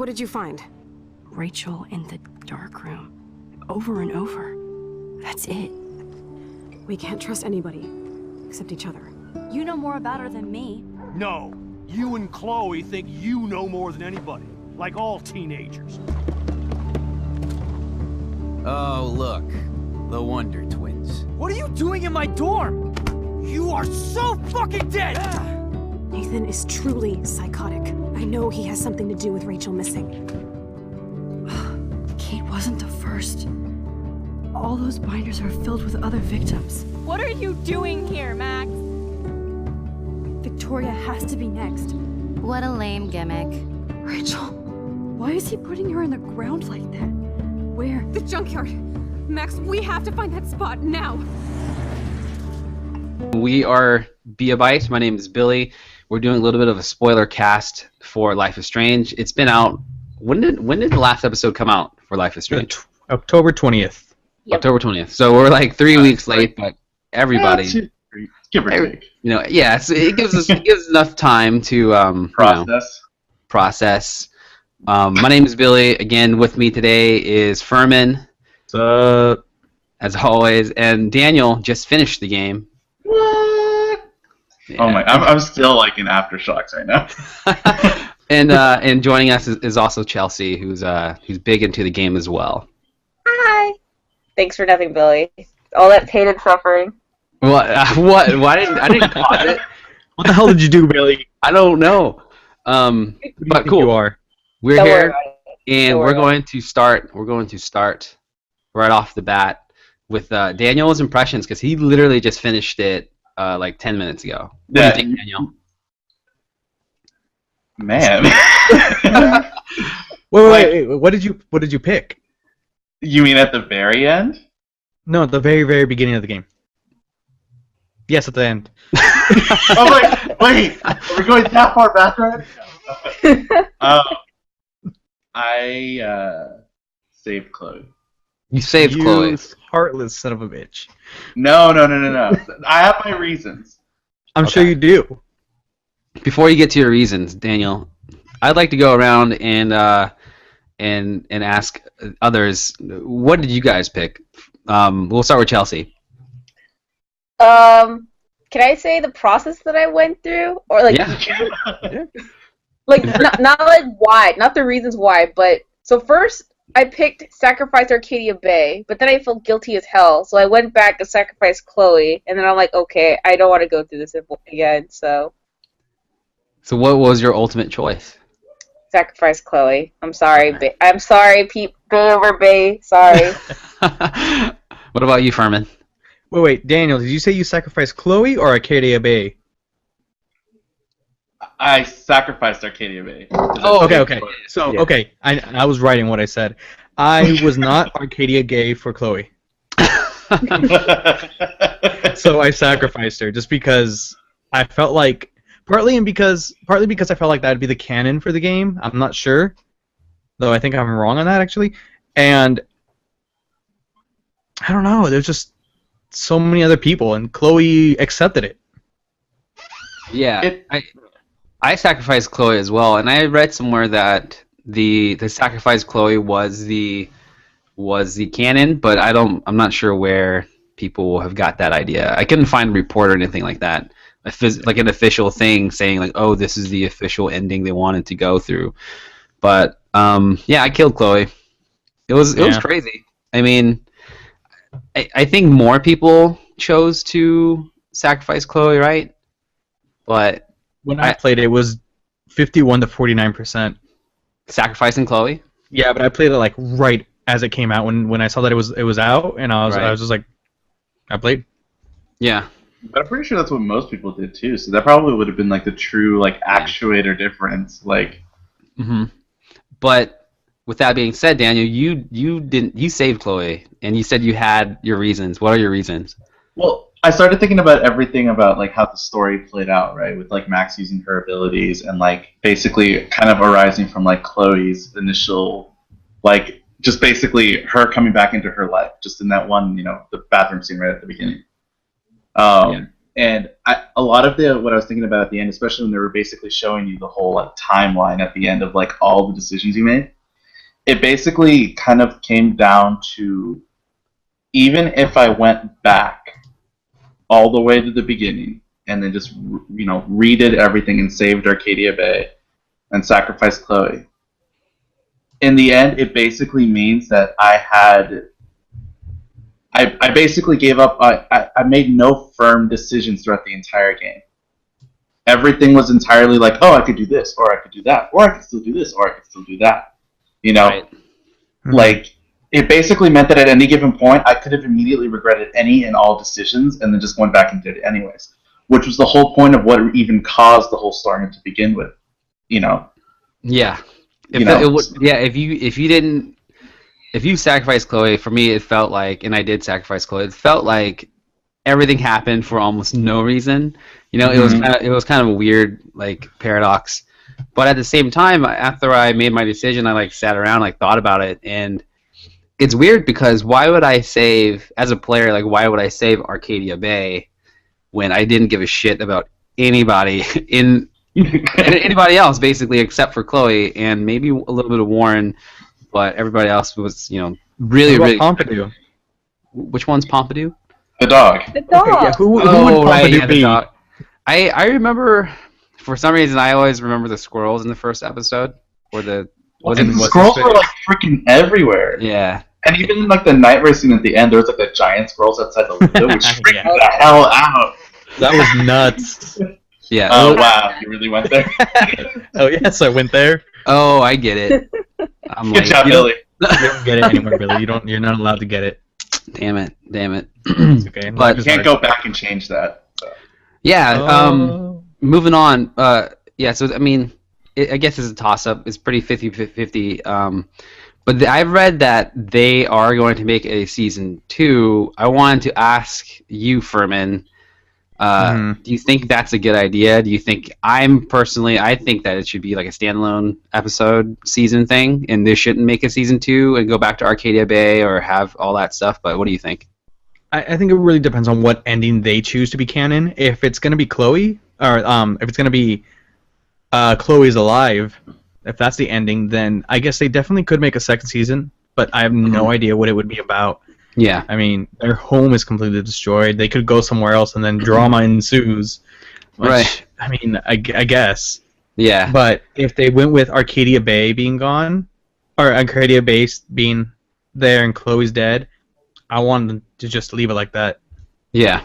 What did you find? Rachel in the dark room. Over and over. That's it. We can't trust anybody, except each other. You know more about her than me. No. You and Chloe think you know more than anybody. Like all teenagers. Oh, look. The Wonder Twins. What are you doing in my dorm? You are so fucking dead! Nathan is truly psychotic. I know he has something to do with Rachel missing. Kate wasn't the first. All those binders are filled with other victims. What are you doing here, Max? Victoria has to be next. What a lame gimmick. Rachel, why is he putting her in the ground like that? Where? The junkyard! Max, we have to find that spot now! We are Beabyte. My name is Billy. We're doing a little bit of a spoiler cast for Life is Strange. It's been out. When did the last episode come out for Life is Strange? October 20th. Yep. October 20th. So we're like 3 weeks late, but everybody, Give or take. yeah, it gives enough time to process. My name is Billy. Again, with me today is Furman, as always, and Daniel just finished the game. What? Yeah. Oh my! I'm still like in aftershocks right now. and joining us is also Chelsea, who's big into the game as well. Hi. Thanks for nothing, Billy. All that pain and suffering. What? Why didn't I didn't cause it? What the hell did you do, Bailey? I don't know. But cool. You are. We're Don't worry here, about it. and Don't we're worry going to start. We're going to start right off the bat with Daniel's impressions because he literally just finished it like 10 minutes ago. What do you think, Daniel? Man. Wait. What did you pick? You mean at the very end? No, at the very, very beginning of the game. Yes, at the end. Oh wait, are we going that far back right? I saved Chloe. You saved Chloe. Heartless son of a bitch. No. I have my reasons. I'm sure you do. Before you get to your reasons, Daniel, I'd like to go around and ask others, what did you guys pick? We'll start with Chelsea. Can I say the process that I went through, or like, Yeah. like not like why, not the reasons why, but so first I picked Sacrifice Arcadia Bay, but then I felt guilty as hell, so I went back to Sacrifice Chloe, and then I'm like, okay, I don't want to go through this again, so. So what was your ultimate choice? Sacrifice Chloe. I'm sorry, I'm sorry, Bay over Bay. Sorry. What about you, Furman? Wait, Daniel, did you say you sacrificed Chloe or Arcadia Bay? I sacrificed Arcadia Bay. Oh, Okay. So, Yeah. okay, I was writing what I said. I was not Arcadia gay for Chloe. So I sacrificed her just because I felt like, partly because I felt like that'd be the canon for the game. I'm not sure, though I think I'm wrong on that actually. And I don't know, there's just so many other people, and Chloe accepted it. Yeah, I sacrificed Chloe as well, and I read somewhere that the sacrifice Chloe was the canon, but I'm not sure where people have got that idea. I couldn't find a report or anything like that, like an official thing saying like, oh, this is the official ending they wanted to go through. But yeah, I killed Chloe. It was crazy. I mean, I think more people chose to sacrifice Chloe, right? But When I played it was 51 to 49%. Sacrificing Chloe? Yeah, but I played it like right as it came out when I saw that it was out, and I was just like, I played. Yeah. But I'm pretty sure that's what most people did too. So that probably would have been like the true like actuator difference. Like. Mm-hmm. But with that being said, Daniel, you saved Chloe, and you said you had your reasons. What are your reasons? Well, I started thinking about everything about like how the story played out, right? With like Max using her abilities and like basically kind of arising from like Chloe's initial, like just basically her coming back into her life, just in that one, the bathroom scene right at the beginning. And a lot of what I was thinking about at the end, especially when they were basically showing you the whole like timeline at the end of like all the decisions you made, it basically kind of came down to, even if I went back all the way to the beginning and then just redid everything and saved Arcadia Bay and sacrificed Chloe, in the end it basically means that I basically gave up. I made no firm decisions throughout the entire game. Everything was entirely like, oh, I could do this, or I could do that, or I could still do this, or I could still do that. Right. Like, it basically meant that at any given point, I could have immediately regretted any and all decisions and then just went back and did it anyways. Which was the whole point of what even caused the whole story to begin with. Yeah. If you sacrificed Chloe, for me it felt like, and I did sacrifice Chloe, it felt like everything happened for almost no reason. It was kind of a weird like paradox. But at the same time, after I made my decision, I like sat around, like thought about it, and it's weird because why would I save, as a player, like why would I save Arcadia Bay when I didn't give a shit about anybody anybody else basically except for Chloe and maybe a little bit of Warren, but everybody else was really Pompidou. Which one's Pompidou? The dog. The dog. Okay, yeah, who would Pompidou be? The dog. I remember, for some reason, I always remember the squirrels in the first episode, or the squirrels were like freaking everywhere. Yeah. And even in like the night race scene at the end, there was like the giant squirrels outside the window, which freaked the hell out. That was nuts. Yeah. Oh wow, you really went there? Oh yes, I went there. Oh, I get it. Good job, Billy. You don't get it anymore, Billy. You're not allowed to get it. Damn it. It's okay. But you can't go back and change that. So. Yeah. Moving on. So I mean, I guess it's a toss-up. It's pretty 50-50. But I've read that they are going to make a season 2. I wanted to ask you, Furman. Do you think that's a good idea? Do you think I think that it should be like a standalone episode season thing, and they shouldn't make a season 2 and go back to Arcadia Bay or have all that stuff? But what do you think? I think it really depends on what ending they choose to be canon. If it's going to be Chloe, or if it's going to be Chloe's alive, if that's the ending, then I guess they definitely could make a second season, but I have no idea what it would be about. Yeah. I mean, their home is completely destroyed. They could go somewhere else, and then drama ensues. Which, right. I mean, I guess. Yeah. But if they went with Arcadia Bay being gone, or Arcadia Bay being there and Chloe's dead, I wanted to just leave it like that. Yeah.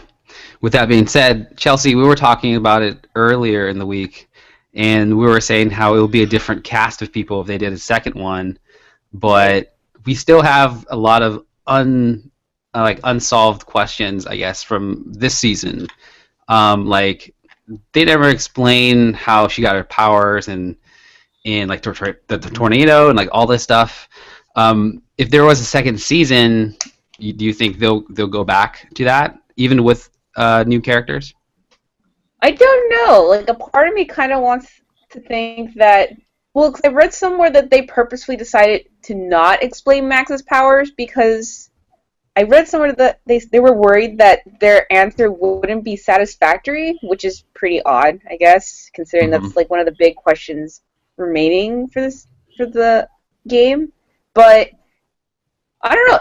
With that being said, Chelsea, we were talking about it earlier in the week, and we were saying how it would be a different cast of people if they did a second one, but we still have a lot of unsolved questions, I guess, from this season. Like, they never explain how she got her powers and like the tornado and like all this stuff. If there was a second season, do you think they'll go back to that, even with new characters? I don't know. Like, a part of me kind of wants to think that, well, because I read somewhere that they purposefully decided to not explain Max's powers because I read somewhere that they were worried that their answer wouldn't be satisfactory, which is pretty odd, I guess, considering that's like one of the big questions remaining for the game. But I don't know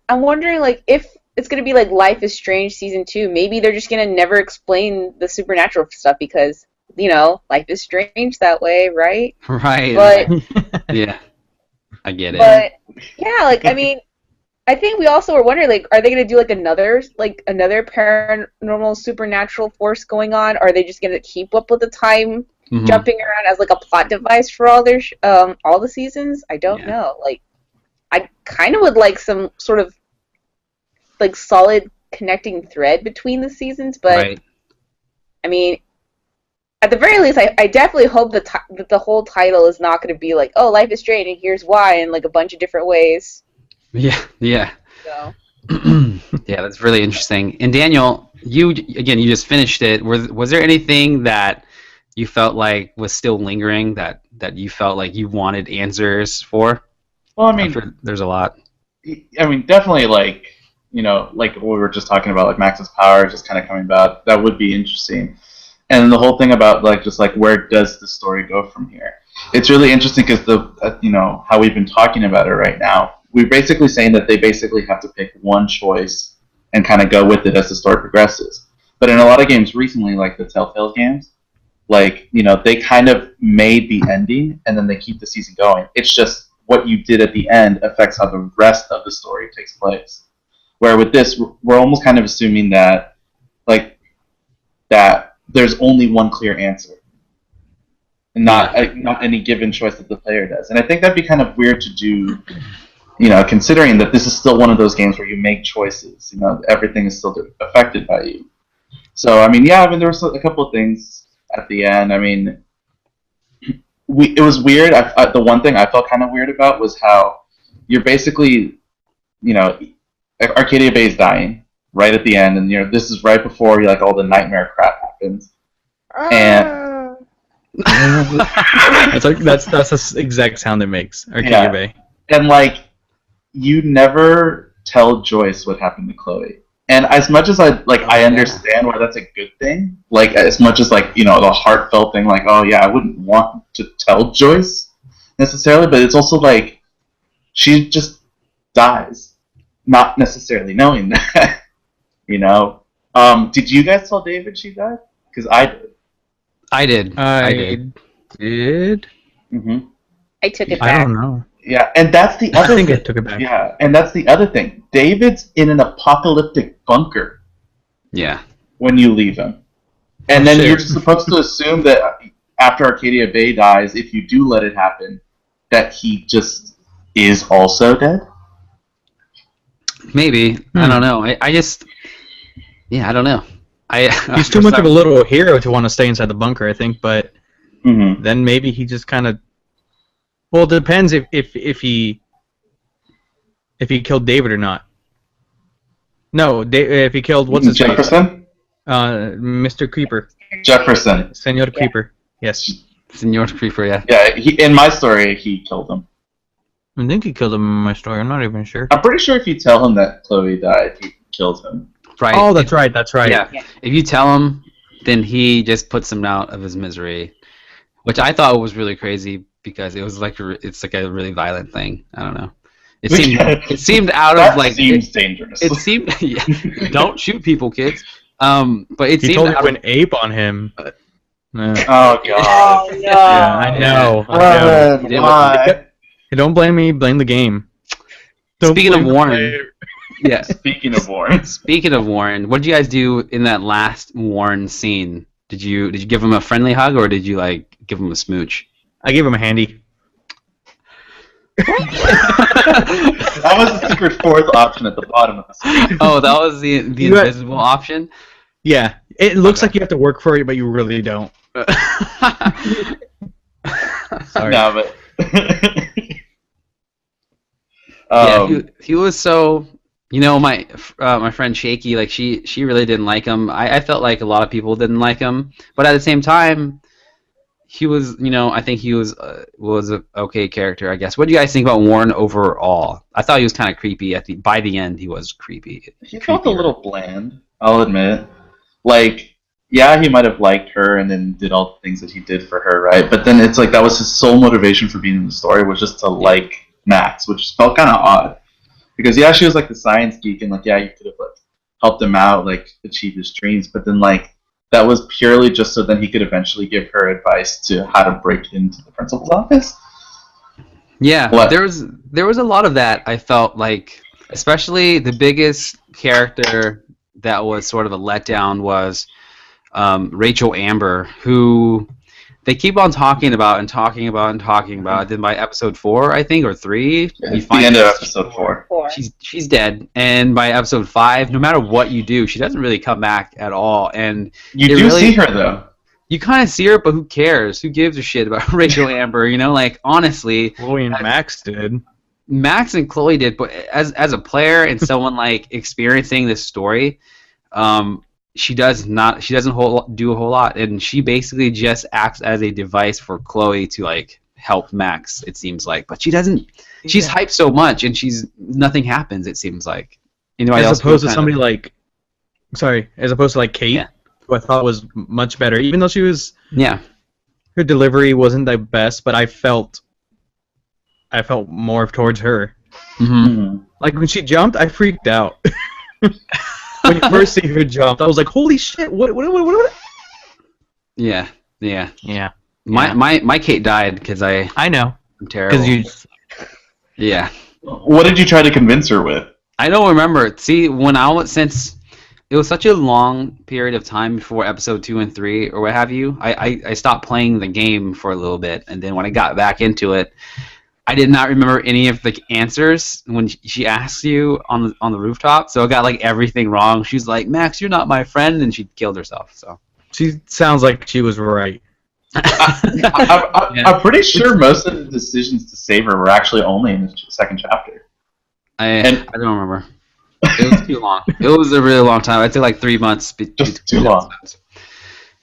I'm wondering like if it's gonna be like Life is Strange season 2. Maybe they're just gonna never explain the supernatural stuff because life is strange that way, right? Right. But yeah, I get it. But yeah, like I mean, I think we also were wondering like, are they gonna do like another paranormal supernatural force going on? Or are they just gonna keep up with the time jumping around as like a plot device for all their all the seasons? I don't know. Like, I kind of would like some sort of like solid connecting thread between the seasons, but right. I mean, at the very least, I definitely hope that the whole title is not going to be like, oh, Life is Strange and here's why in like a bunch of different ways. Yeah. So. Yeah, that's really interesting. And Daniel, you just finished it. Was there anything that you felt like was still lingering that you felt like you wanted answers for? Well, I mean, there's a lot. I mean, definitely like you know, like what we were just talking about, like Max's power just kind of coming about. That would be interesting. And the whole thing about like just like where does the story go from here? It's really interesting because the you know how we've been talking about it right now. We're basically saying that they basically have to pick one choice and kind of go with it as the story progresses. But in a lot of games recently, like the Telltale games, like you know they kind of made the ending and then they keep the season going. It's just what you did at the end affects how the rest of the story takes place. Where with this, we're almost kind of assuming that like that there's only one clear answer, and not any given choice that the player does. And I think that'd be kind of weird to do, you know, considering that this is still one of those games where you make choices. You know, everything is still affected by you. So I mean, yeah, I mean there was a couple of things at the end. I mean, it was weird. The one thing I felt kind of weird about was how you're basically, you know, Arcadia Bay is dying right at the end, and you know this is right before like all the nightmare crap happens, and that's the exact sound it makes. Arcadia Bay, and like you never tell Joyce what happened to Chloe, and as much as I understand why that's a good thing, like as much as like you know the heartfelt thing, like oh yeah, I wouldn't want to tell Joyce necessarily, but it's also like she just dies, not necessarily knowing that. You know, did you guys tell David she died? Because I did. I did. I did. Mm-hmm. I took it back. I don't know. Yeah, and that's the other. I think thing. I took it back. Yeah, and that's the other thing. David's in an apocalyptic bunker. Yeah. When you leave him, and then you're supposed to assume that after Arcadia Bay dies, if you do let it happen, that he just is also dead. Maybe. I don't know. I just... Yeah, I don't know. He's too much of a little hero to want to stay inside the bunker, I think, but then maybe he just kind of... Well, it depends if he killed David or not. No, if he killed... What's his name? Jefferson? Mr. Creeper. Jefferson. Senor Creeper. Yes. Senor Creeper, yeah. Yeah, in my story, he killed him. I think he killed him in my story. I'm not even sure. I'm pretty sure if you tell him that Chloe died, he kills him. Right. Oh, that's right. That's right. Yeah. If you tell him, then he just puts him out of his misery, which I thought was really crazy because it was like it's like a really violent thing. I don't know. It seemed out of like. Seems dangerous. It seemed. Yeah, don't shoot people, kids. But it he seemed told me out to an ape on him. Oh god. Oh no. Yeah, I know. Why? Hey, don't blame me. Blame the game. Speaking of Warren. Yeah. Speaking of Warren. Speaking of Warren, what did you guys do in that last Warren scene? Did you give him a friendly hug or did you like give him a smooch? I gave him a handy. That was the secret fourth option at the bottom of the screen. Oh, that was the invisible option? Yeah. It looks like you have to work for it, but you really don't. Sorry. No, but yeah, he was so. You know, my friend Shaky, like she really didn't like him. I felt like a lot of people didn't like him, but at the same time, he was. You know, I think he was an okay character, I guess. What do you guys think about Warren overall? I thought he was kind of creepy by the end. He was creepy. He felt a little bland. I'll admit. Like, yeah, he might have liked her and then did all the things that he did for her, right? But then it's like that was his sole motivation for being in the story was just to like Max, which felt kind of odd. Because yeah, she was like the science geek, and like yeah, you could have like helped him out, like achieve his dreams. But then like that was purely just so then he could eventually give her advice to how to break into the principal's office. Yeah, there was a lot of that. I felt like, especially the biggest character that was sort of a letdown was Rachel Amber, who they keep on talking about and talking about and talking about. Then by episode 4, I think, or 3, we find the end of episode 4. She's dead. And by episode 5, no matter what you do, she doesn't really come back at all. And you do see her though. You kind of see her, but who cares? Who gives a shit about Rachel Amber? You know, like honestly, Chloe and Max did. Max and Chloe did, but as a player and someone like experiencing this story, she doesn't do a whole lot, and she basically just acts as a device for Chloe to like help Max. It seems like, but she doesn't. She's hyped so much, and nothing happens. It seems like. Anybody as else opposed who to kind somebody of- like, sorry, as opposed to like Kate, Yeah. who I thought was much better, even though Yeah. her delivery wasn't the best, but I felt more towards her. Mm-hmm. Like when she jumped, I freaked out. When you first see her jump, I was like, "Holy shit! What?" Yeah. Yeah, My Kate died because I know. I'm terrible. Because you. Yeah. What did you try to convince her with? I don't remember. See, since it was such a long period of time before episode 2 and 3 or what have you, I stopped playing the game for a little bit, and then when I got back into it, I did not remember any of the answers when she asked you on the rooftop. So I got like everything wrong. She's like, "Max, you're not my friend," and she killed herself. So She sounds like she was right. I'm pretty sure most of the decisions to save her were actually only in the second chapter. I don't remember. It was too long. It was a really long time. It took like 3 months. Just too long.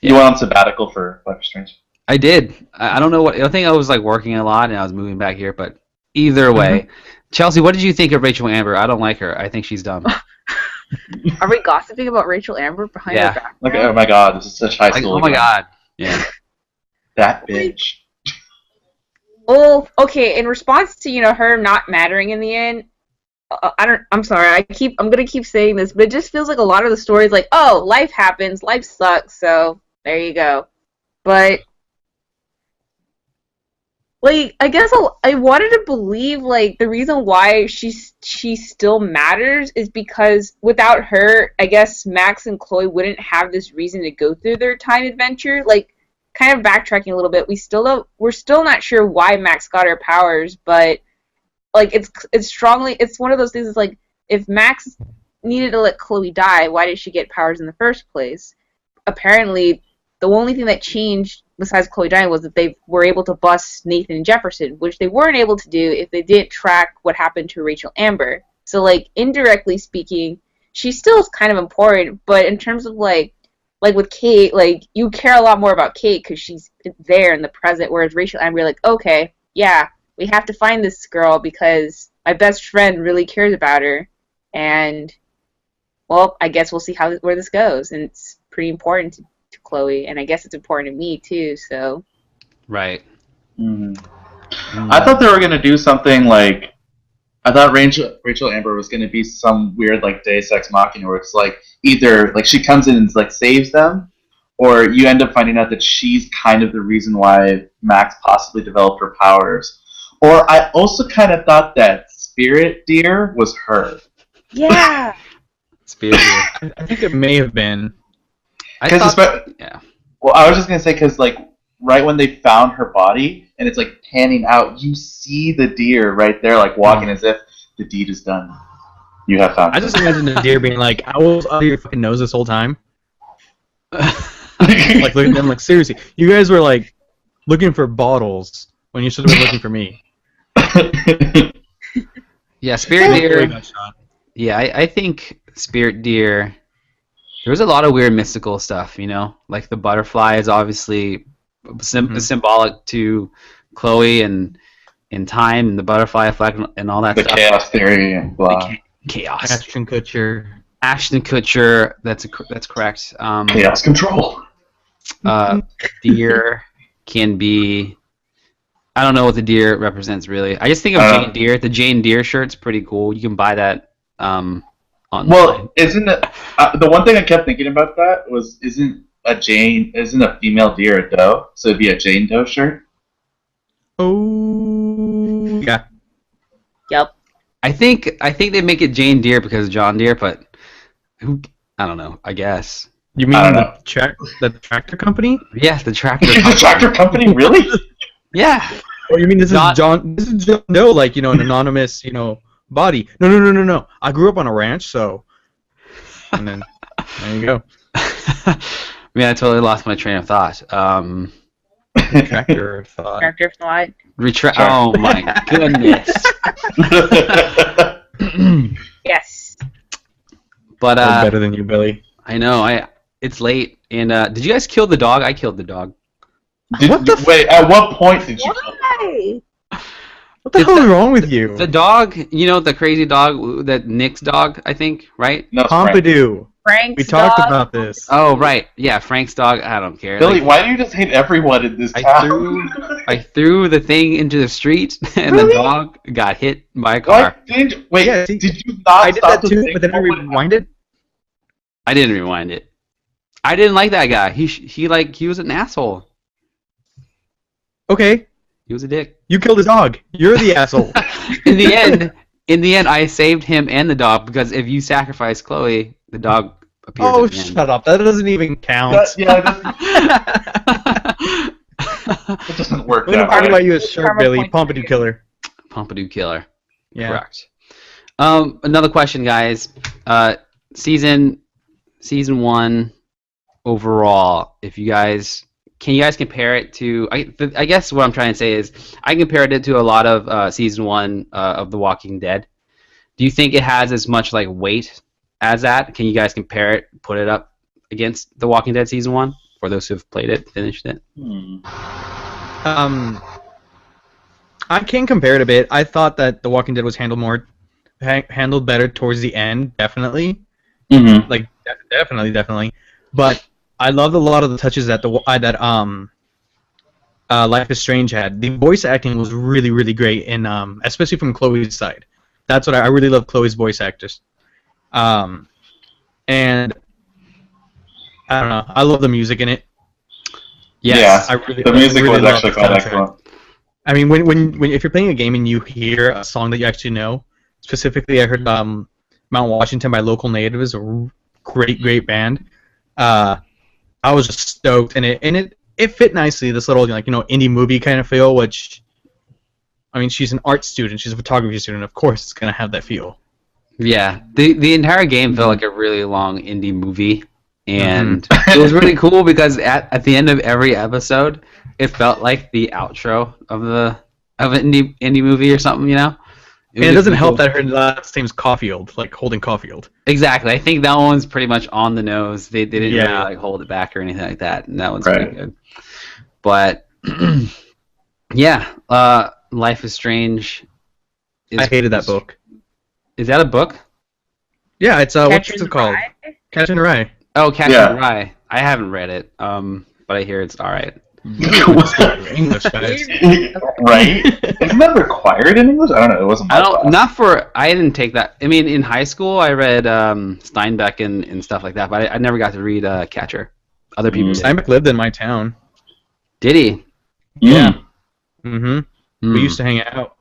Yeah. You went on sabbatical for Life is Strange. I did. I don't know what. I think I was like working a lot and I was moving back here. But either way, Chelsea, what did you think of Rachel Amber? I don't like her. I think she's dumb. Are we gossiping about Rachel Amber behind Yeah. her back? Like, oh my god, this is such high Like, school. oh my again. god. Yeah. That bitch. Oh, okay. In response to her not mattering in the end, I'm sorry. I'm gonna keep saying this, but it just feels like a lot of the stories, like, oh, life happens, life sucks, so there you go. But like, I guess I wanted to believe like the reason why she still matters is because without her, I guess Max and Chloe wouldn't have this reason to go through their time adventure. Like, kind of backtracking a little bit, we're still not sure why Max got her powers, but like it's one of those things. It's like, if Max needed to let Chloe die, why did she get powers in the first place? Apparently, the only thing that changed besides Chloe dying was that they were able to bust Nathan Jefferson, which they weren't able to do if they didn't track what happened to Rachel Amber. So, like, indirectly speaking, she still is kind of important, but in terms of like with Kate, like, you care a lot more about Kate because she's there in the present, whereas Rachel Amber, you're like, okay, yeah, we have to find this girl because my best friend really cares about her, and, well, I guess we'll see where this goes, and it's pretty important to Chloe, and I guess it's important to me too, so. Right. I thought they were gonna do something like, I thought Rachel Amber was gonna be some weird like Deus Ex Machina where it's like either like she comes in and like saves them, or you end up finding out that she's kind of the reason why Max possibly developed her powers. Or I also kind of thought that Spirit Deer was her. Yeah. Spirit. I think it may have been. Yeah. Well, I was just gonna say because like right when they found her body and it's like panning out, you see the deer right there, like walking as if the deed is done. You have found. I just imagine the deer being like, "I was under your fucking nose this whole time." Like looking at them like, seriously, you guys were like looking for bottles when you should have been looking for me. Yeah, Spirit Deer. Got shot. Yeah, I think Spirit Deer. There was a lot of weird mystical stuff, like the butterfly is obviously symbolic to Chloe and in time and the butterfly effect and all that the stuff. chaos theory and blah. Chaos. Ashton Kutcher. Ashton Kutcher. That's correct. Chaos control. Deer can be. I don't know what the deer represents really. I just think of Jane Deere. The Jane Deere shirt's pretty cool. You can buy that. Well, isn't it the one thing I kept thinking about that was isn't a female deer a doe? So it'd be a Jane Doe shirt. Oh yeah. Yep. I think they make it Jane Deere because of John Deere, but I don't know. I guess. You mean the tractor company? Yeah, the tractor. The tractor company, really? Yeah. Or you mean this is John Doe, like, an anonymous, body. No. I grew up on a ranch, so. And then, there you go. Man, I totally lost my train of thought. Tractor thought. Tractor thought. Oh my goodness. Yes. But better than you, Billy. I know. It's late, and did you guys kill the dog? I killed the dog. Wait, at what point did you? Why? What the hell is wrong with you? The dog, you know, the crazy dog, that Nick's dog, I think, right? No, it's Frank. Pompidou. Frank's We talked dog. about this. Oh, right. Yeah, Frank's dog. I don't care. Billy, Like, why do you just hate everyone in this town? I threw the thing into the street, and Really? the dog got hit by a Why car. did wait? Yeah, see, did you not I did stop that to too, think but then I about what rewind it. I didn't rewind it. I didn't like that guy. He was an asshole. Okay, He was a dick. you killed his dog. You're the asshole. In the end, I saved him and the dog because if you sacrifice Chloe, the dog appears. Oh, at the end. shut up. That doesn't even count. Yeah, it doesn't work We're gonna that talk way. about you as Shark Karma Billy, point. Pompidou killer. Pompidou killer. Yeah. Correct. Another question, guys. Season 1 overall. If you guys can you guys compare it to? I guess what I'm trying to say is I compared it to a lot of season 1 of The Walking Dead. Do you think it has as much like weight as that? Can you guys compare it, put it up against The Walking Dead season 1 for those who've played it, finished it? I can compare it a bit. I thought that The Walking Dead was handled better towards the end, definitely. Mm-hmm. Like definitely. But I loved a lot of the touches that Life is Strange had. The voice acting was really, really great, in especially from Chloe's side. That's what I really love Chloe's voice actors. And I don't know. I love the music in it. Yes. Yeah, the music was love actually the quite soundtrack. excellent. I mean, when if you're playing a game and you hear a song that you actually know, specifically I heard Mount Washington by Local Native is a great band. I was just stoked, and it fit nicely, this little indie movie kind of feel, which I mean, she's an art student, she's a photography student, of course it's gonna have that feel. Yeah, the entire game felt like a really long indie movie, and it was really cool because at the end of every episode, it felt like the outro of an indie movie or something, you know. And it doesn't help that her last name's Caulfield, like Holden Caulfield. Exactly, I think that one's pretty much on the nose. They didn't really Yeah. like hold it back or anything like that, and that one's Right. pretty good. But yeah, Life is Strange. I hated that book. Is that a book? Yeah, it's what's Catcher in it the called? Rye? Catcher in the Rye. Oh, Catcher Yeah. in the Rye. I haven't read it, but I hear it's all right. English guys. Right? Isn't that required in English? I don't know. It wasn't. I didn't take that. I mean, in high school, I read Steinbeck and stuff like that, but I never got to read Catcher. Other people did. Steinbeck lived in my town. Did he? Yeah. Mm-hmm. Hmm. We used to hang out.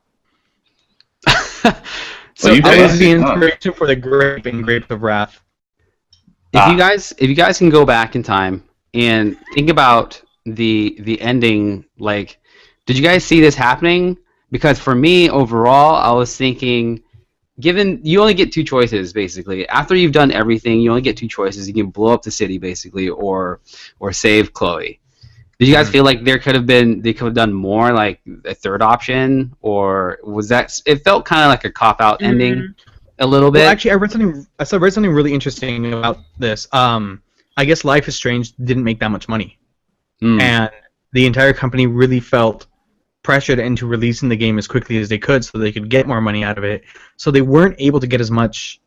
So Well, you I did. was the inspiration for the Grape and Grapes of Wrath. if you guys can go back in time and think about the ending, like, did you guys see this happening? Because for me, overall, I was thinking, given you only get 2 choices basically. After you've done everything, you only get 2 choices. You can blow up the city basically, or save Chloe. Did you guys feel like they could have done more, like a third option, or was that? It felt kind of like a cop-out ending, a little bit. Well, actually, I read something really interesting about this. I guess Life is Strange didn't make that much money, and the entire company really felt pressured into releasing the game as quickly as they could so they could get more money out of it. So they weren't able to get as much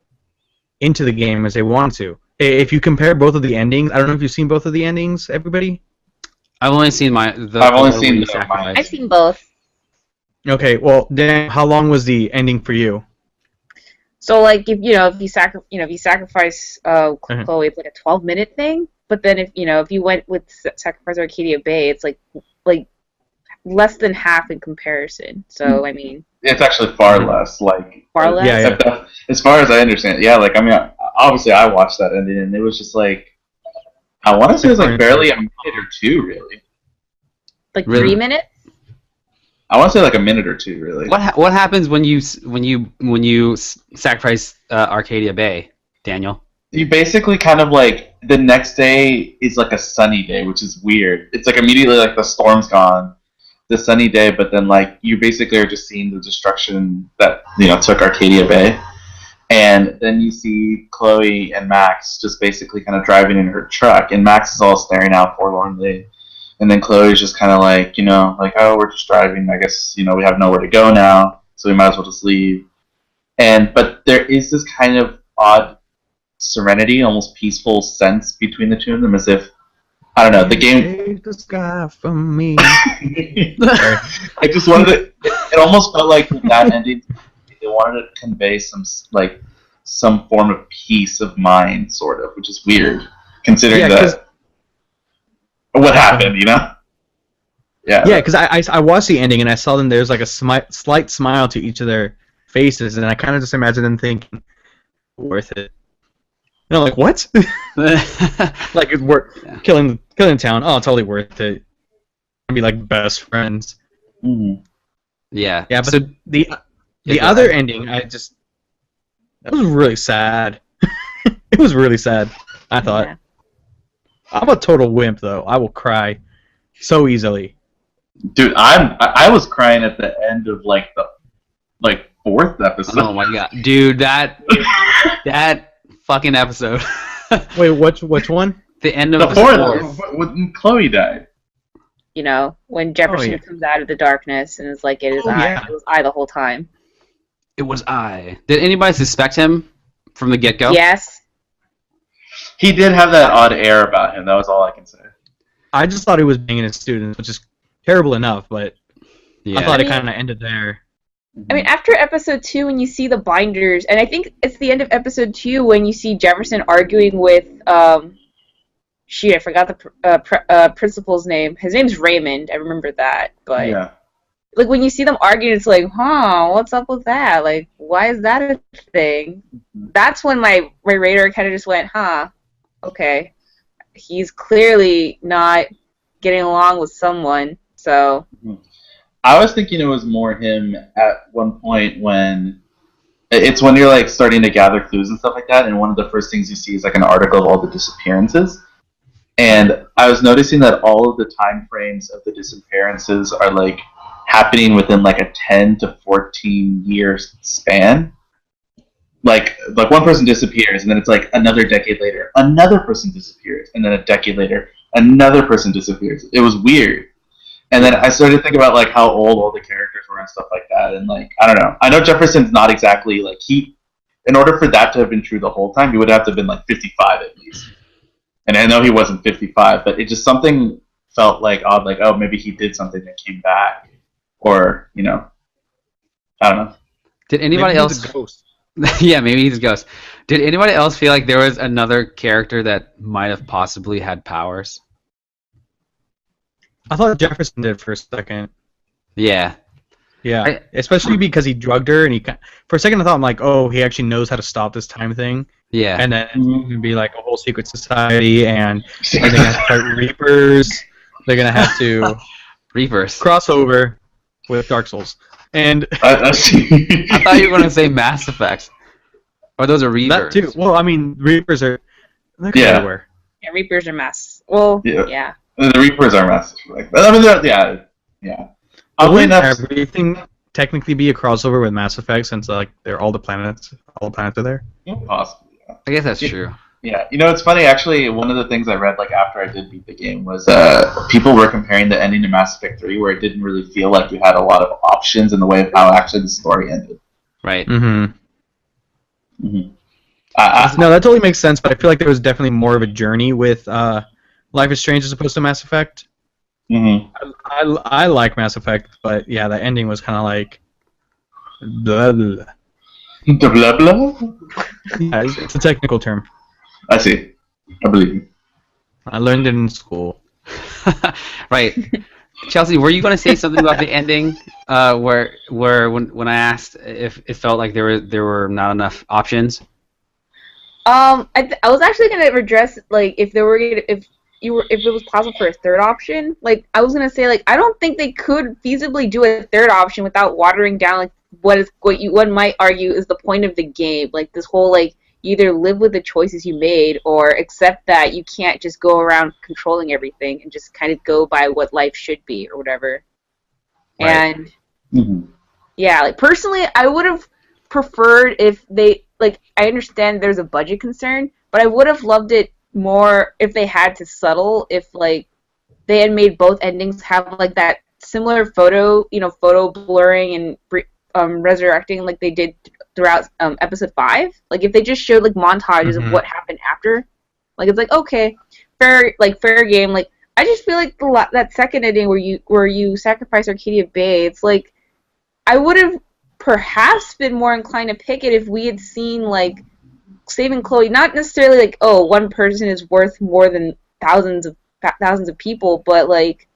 into the game as they wanted to. If you compare both of the endings, I don't know if you've seen both of the endings, everybody? I've only seen I've seen both. Okay, well, Dan, how long was the ending for you? So like if you sacrifice Chloe, it's like a 12-minute thing. But then if you went with Sacrifice Arcadia Bay, it's like less than half in comparison. So I mean, it's actually far less. Like far less. Yeah. As far as I understand, yeah. Like I mean, obviously I watched that ending, and it was just like I want to say it was like barely a minute or 2, really. Like Really? 3 minutes. I want to say like a minute or 2, really. What happens when you sacrifice Arcadia Bay, Daniel? You basically kind of like the next day is like a sunny day, which is weird. It's like immediately like the storm's gone, the sunny day, but then like you basically are just seeing the destruction that took Arcadia Bay, and then you see Chloe and Max just basically kind of driving in her truck, and Max is all staring out forlornly, and then Chloe's just kind of like, like, oh, we're just driving. I guess we have nowhere to go now, so we might as well just leave. But there is this kind of odd serenity, almost peaceful sense between the two of them, as if, I don't know, the game. Take the sky from me. I just wanted to. It almost felt like with that ending, they wanted to convey some form of peace of mind, sort of, which is weird, considering what happened, Yeah. Yeah, because I watched the ending and I saw them. There's like a slight smile to each of their faces, and I kind of just imagine them thinking, "Worth it." Like what? Like it's worth killing town. Oh, totally worth it. Be like best friends. Mm-hmm. Yeah. Yeah, but the other ending, that was really sad. It was really sad. I thought. Yeah. I'm a total wimp though. I will cry so easily. Dude, I was crying at the end of the fourth episode. Oh my god, dude, that fucking episode. Wait, which one? The end of the fourth, when Chloe died. When Jefferson comes out of the darkness and is like, it is I. Yeah. It was I the whole time. It was I. Did anybody suspect him from the get-go? Yes. He did have that odd air about him. That was all I can say. I just thought he was banging his students, which is terrible enough, but I thought it kind of ended there. I mean, after episode 2, when you see the binders, and I think it's the end of episode 2 when you see Jefferson arguing with, shoot, I forgot the principal's name. His name's Raymond. I remember that, but like when you see them arguing, it's like, what's up with that? Like, why is that a thing? That's when my radar kind of just went, okay, he's clearly not getting along with someone, so. I was thinking it was more him at one point when it's when you're like starting to gather clues and stuff like that, and one of the first things you see is like an article of all the disappearances. And I was noticing that all of the time frames of the disappearances are like happening within like a 10 to 14 year span. Like one person disappears, and then it's like another decade later, another person disappears, and then a decade later, another person disappears. It was weird. And then I started to think about like how old all the characters were and stuff like that, and like I don't know. I know Jefferson's not exactly like in order for that to have been true the whole time, he would have to have been like 55 at least. And I know he wasn't 55, but it just something felt like odd, like oh maybe he did something that came back, or I don't know. Did anybody else? Yeah, maybe he's a ghost. Did anybody else feel like there was another character that might have possibly had powers? I thought Jefferson did for a second. Yeah. Yeah, especially because he drugged her, and for a second I thought, I'm like, oh, he actually knows how to stop this time thing. Yeah. And then it's going to be like a whole secret society, and they're going to have to fight Reapers. They're going to have to Reapers cross over with Dark Souls. And I thought you were going to say Mass Effect. Or those are Reapers. That too. Well, I mean, Reapers are everywhere. Yeah, Reapers are mass. Well, yeah. The Reapers are massive. I mean, yeah. Wouldn't everything technically be a crossover with Mass Effect since like they're all the planets are there? Possibly. Yeah. I guess that's true. Yeah, it's funny actually. One of the things I read like after I did beat the game was people were comparing the ending to Mass Effect 3, where it didn't really feel like you had a lot of options in the way of how actually the story ended. Right. Mm-hmm. Mm-hmm. No, that totally makes sense. But I feel like there was definitely more of a journey with Life is Strange as opposed to Mass Effect. Mm-hmm. I like Mass Effect, but yeah, the ending was kind of like blah blah. Blah blah. Yeah, it's a technical term. I see. I believe you. I learned it in school. Right. Chelsea, were you going to say something about the ending? Where when I asked if it felt like there were not enough options. I was actually going to address like if it was possible for a third option. Like I was going to say like I don't think they could feasibly do a third option without watering down like what one might argue is the point of the game. Like this whole like you either live with the choices you made or accept that you can't just go around controlling everything and just kind of go by what life should be or whatever. Right. And yeah, like personally, I would have preferred if they like. I understand there's a budget concern, but I would have loved it more if they had to settle. If like they had made both endings have like that similar photo blurring and resurrecting like they did throughout episode 5. Like if they just showed like montages of what happened after, like it's like okay, fair game. Like I just feel like that second ending where you sacrifice Arcadia Bay, it's like I would have perhaps been more inclined to pick it if we had seen like saving Chloe, not necessarily like one person is worth more than thousands of people, but like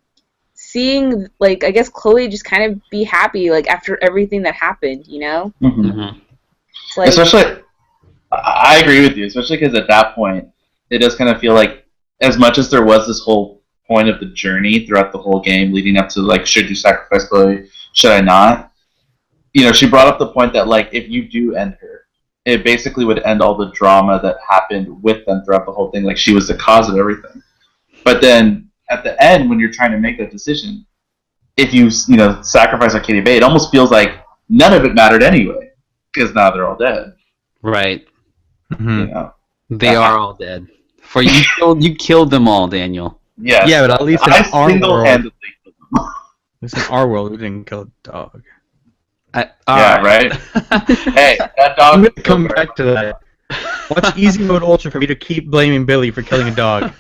seeing like I guess Chloe just kind of be happy like after everything that happened, you know. It's like, especially, I agree with you, especially because at that point it does kind of feel like as much as there was this whole point of the journey throughout the whole game leading up to like should you sacrifice Chloe, should I not? You know, she brought up the point that like if you do end her, it basically would end all the drama that happened with them throughout the whole thing. Like she was the cause of everything. But then at the end, when you're trying to make that decision, if you sacrifice Arcadia Bay, it almost feels like none of it mattered anyway because now they're all dead. Right. You know, they are all dead. For you killed them all, Daniel. Yeah. Yeah, but at least in I our world, single-handedly killed them. at least in our world, we didn't kill a dog. Right. Hey, that dog. I'm gonna come back to that. Watch Easy Mode Ultra for me to keep blaming Billy for killing a dog.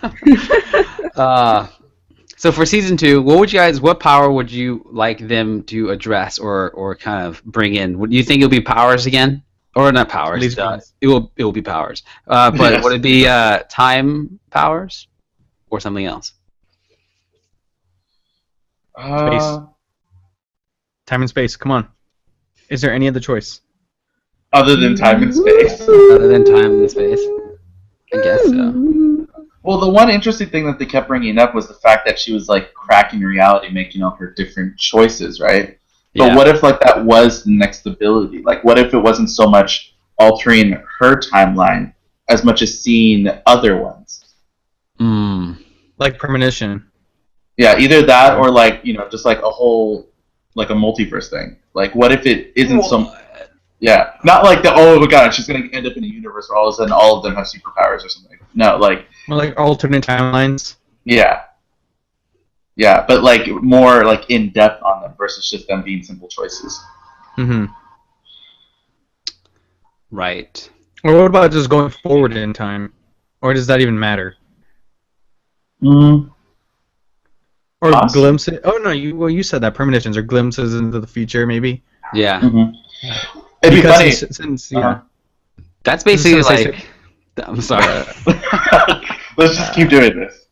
So for season 2, what power would you like them to address or kind of bring in? Would you think it'll be powers again, or not powers? It will be powers. But yes. Would it be time powers or something else? Space. Time and space. Come on. Is there any other choice? Other than time and space. Other than time and space. I guess so. Well, the one interesting thing that they kept bringing up was the fact that she was like cracking reality, making all her different choices, right? But what if like that was the next ability? Like, what if it wasn't so much altering her timeline as much as seeing other ones? Like premonition. Yeah, either that or like just like a whole like a multiverse thing. Like, what if it isn't some? Yeah, not like the oh my god, she's gonna end up in a universe where all of a sudden all of them have superpowers or something. No, like more like alternate timelines. Yeah, but like more like in depth on them versus just them being simple choices. Right. Or what about just going forward in time, or does that even matter? Or glimpses. Oh no, you said that premonitions or glimpses into the future, maybe. Yeah. It'd be funny. Since that's basically like. I'm sorry. Let's just keep doing this.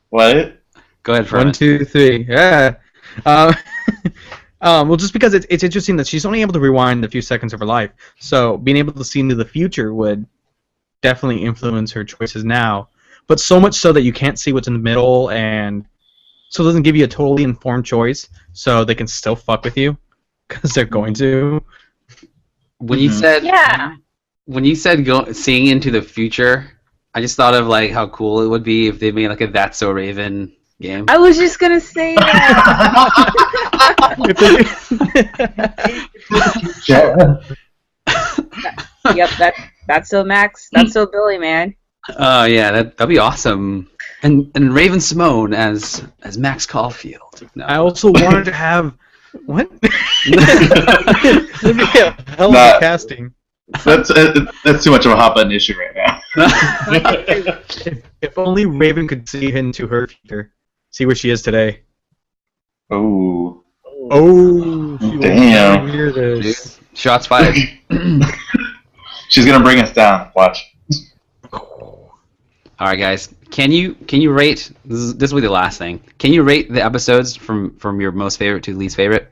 What? Go ahead. 1, 2, 3. Yeah. Well, just because it's interesting that she's only able to rewind a few seconds of her life, so being able to see into the future would definitely influence her choices now. But so much so that you can't see what's in the middle, and so it doesn't give you a totally informed choice, so they can still fuck with you, because they're going to. When you said seeing into the future, I just thought of like how cool it would be if they made like a That's So Raven game. I was just gonna say that. Yep, that's so Max. That's so Billy, man. Oh yeah, that'd be awesome. And Raven Simone as Max Caulfield. No. I also wanted to have what? Hell of a casting. That's too much of a hot button issue right now. If only Raven could see into her future, see where she is today. Oh. Damn. Hear this. Dude, shots fired. She's gonna bring us down. Watch. All right, guys. Can you rate? This will be the last thing. Can you rate the episodes from your most favorite to least favorite?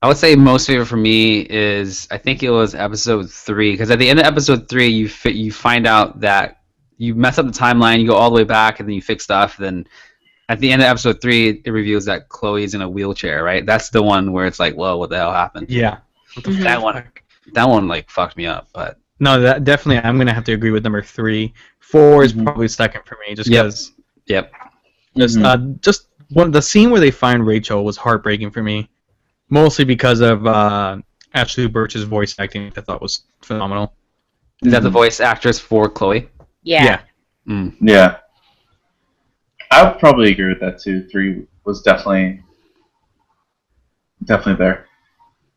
I would say most favorite for me is I think it was episode 3, because at the end of episode 3 you find out that you mess up the timeline, you go all the way back, and then you fix stuff. Then at the end of episode 3 it reveals that Chloe's in a wheelchair. Right? That's the one where it's like, whoa, what the hell happened? Yeah. That one like fucked me up, but. No, that definitely. I'm gonna have to agree with number 3. 4 is probably second for me, just because. Yep. Just the scene where they find Rachel was heartbreaking for me, mostly because of Ashley Birch's voice acting. I thought was phenomenal. Is that the voice actress for Chloe? Yeah. Yeah. I would probably agree with that too. 3 was definitely there.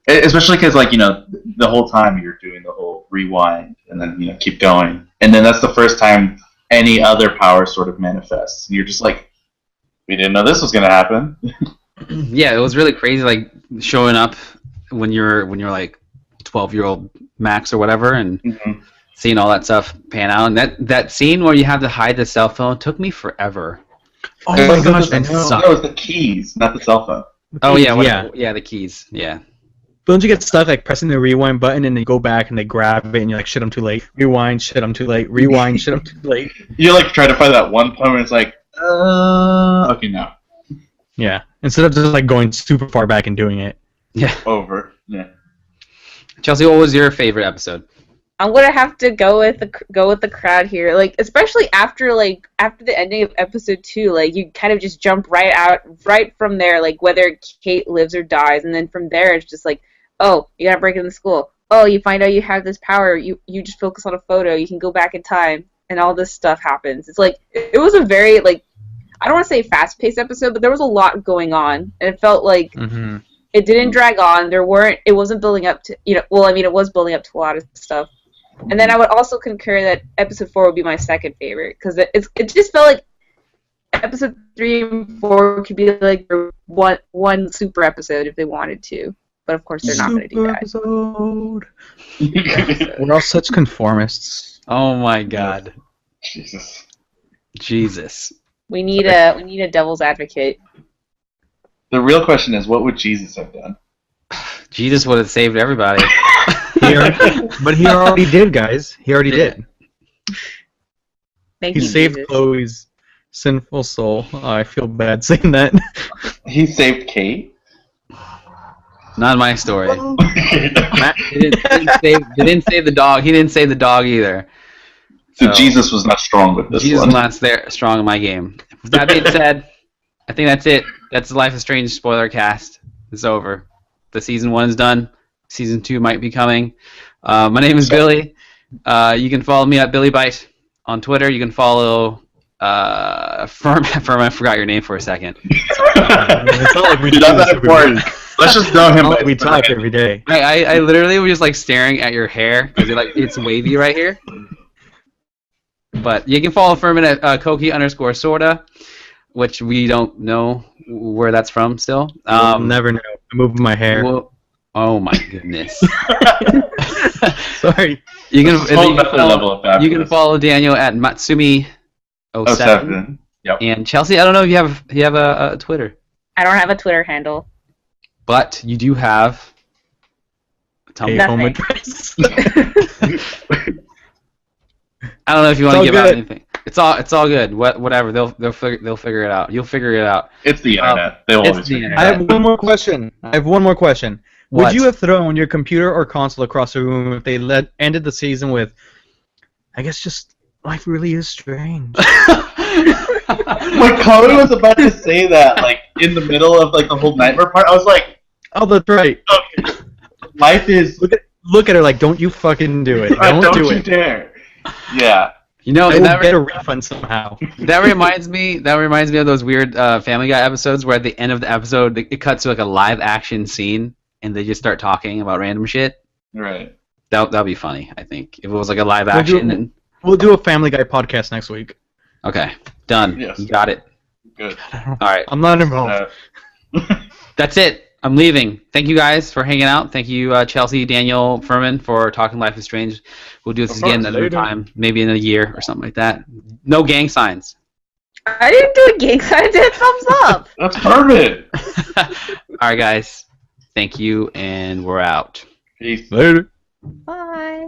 Especially because, like, the whole time you're doing the whole rewind and then, keep going. And then that's the first time any other power sort of manifests. And you're just like, we didn't know this was going to happen. Yeah, it was really crazy, like, showing up when you're like 12-year-old Max or whatever, and seeing all that stuff pan out. And that scene where you have to hide the cell phone took me forever. Oh my gosh, I know. That was the keys, not the cell phone. Oh yeah, yeah, the keys, yeah. But don't you get stuck like pressing the rewind button and they go back and they grab it and you're like, shit, I'm too late. Rewind, shit, I'm too late. Rewind, shit, I'm too late. You like try to find that one point where it's like, okay, now. Yeah, instead of just like going super far back and doing it. Yeah. Over. Yeah. Chelsea, what was your favorite episode? I'm gonna have to go with the crowd here, like especially after the ending of episode 2, like you kind of just jump right from there, like whether Kate lives or dies, and then from there it's just like, oh, you gotta break into school. Oh, you find out you have this power. You just focus on a photo. You can go back in time, and all this stuff happens. It's like it was a very like I don't want to say fast-paced episode, but there was a lot going on, and it felt like it didn't drag on. It wasn't building up to it was building up to a lot of stuff. And then I would also concur that episode 4 would be my second favorite because it just felt like episode 3 and 4 could be like one super episode if they wanted to, but of course they're not going to do that. Episode. We're all such conformists. Oh my God. Jesus. We need a devil's advocate. The real question is, what would Jesus have done? Jesus would have saved everybody. But he already did, guys. He already did. Thank He you, saved Jesus. Chloe's sinful soul. Oh, I feel bad saying that. He saved Kate? Not my story. He didn't save the dog. He didn't save the dog either. So Jesus was not strong with this Jesus one. was not strong in my game. With that being said, I think that's it. That's the Life is Strange spoiler cast. It's over. The season 1 is done. Season 2 might be coming. My name is Billy. You can follow me at BillyBite on Twitter. You can follow Firm. I forgot your name for a second. It's not like we Not that important. Let's just know him. we talk every day. I literally was just like staring at your hair because it's wavy right here. But you can follow Furman at Koki_sorta, which we don't know where that's from still. We'll never know. I'm moving my hair. Well, oh my goodness. Sorry. You can follow Daniel at Matsumi07. Yep. And Chelsea, I don't know if you have a Twitter. I don't have a Twitter handle. But you do have a Tumblr. Home address. I don't know if you want to give out anything. It's all good. Whatever. They'll figure it out. You'll figure it out. It's the internet. They'll always figure it out. I have one more question. What? Would you have thrown your computer or console across the room if they ended the season with, I guess just, life really is strange? When Chloe was about to say that, like, in the middle of, like, the whole nightmare part, I was like, oh, that's right. okay. Life is... Look at her like, don't you fucking do it. Don't do you it. dare. Yeah. You know, I will get a refund somehow. That reminds me of those weird Family Guy episodes where at the end of the episode it cuts to like a live action scene and they just start talking about random shit. Right. That'll be funny, I think. If it was like a live action. We'll do a Family Guy podcast next week. Okay. Done. Yes. You got it. Good. All right. I'm not involved. That's it. I'm leaving. Thank you guys for hanging out. Thank you, Chelsea, Daniel, Furman, for talking Life is Strange. We'll do this again another time, maybe in a year or something like that. No gang signs. I didn't do a gang sign. I did a thumbs up. That's perfect. All right, guys. Thank you, and we're out. Peace. Later. Bye.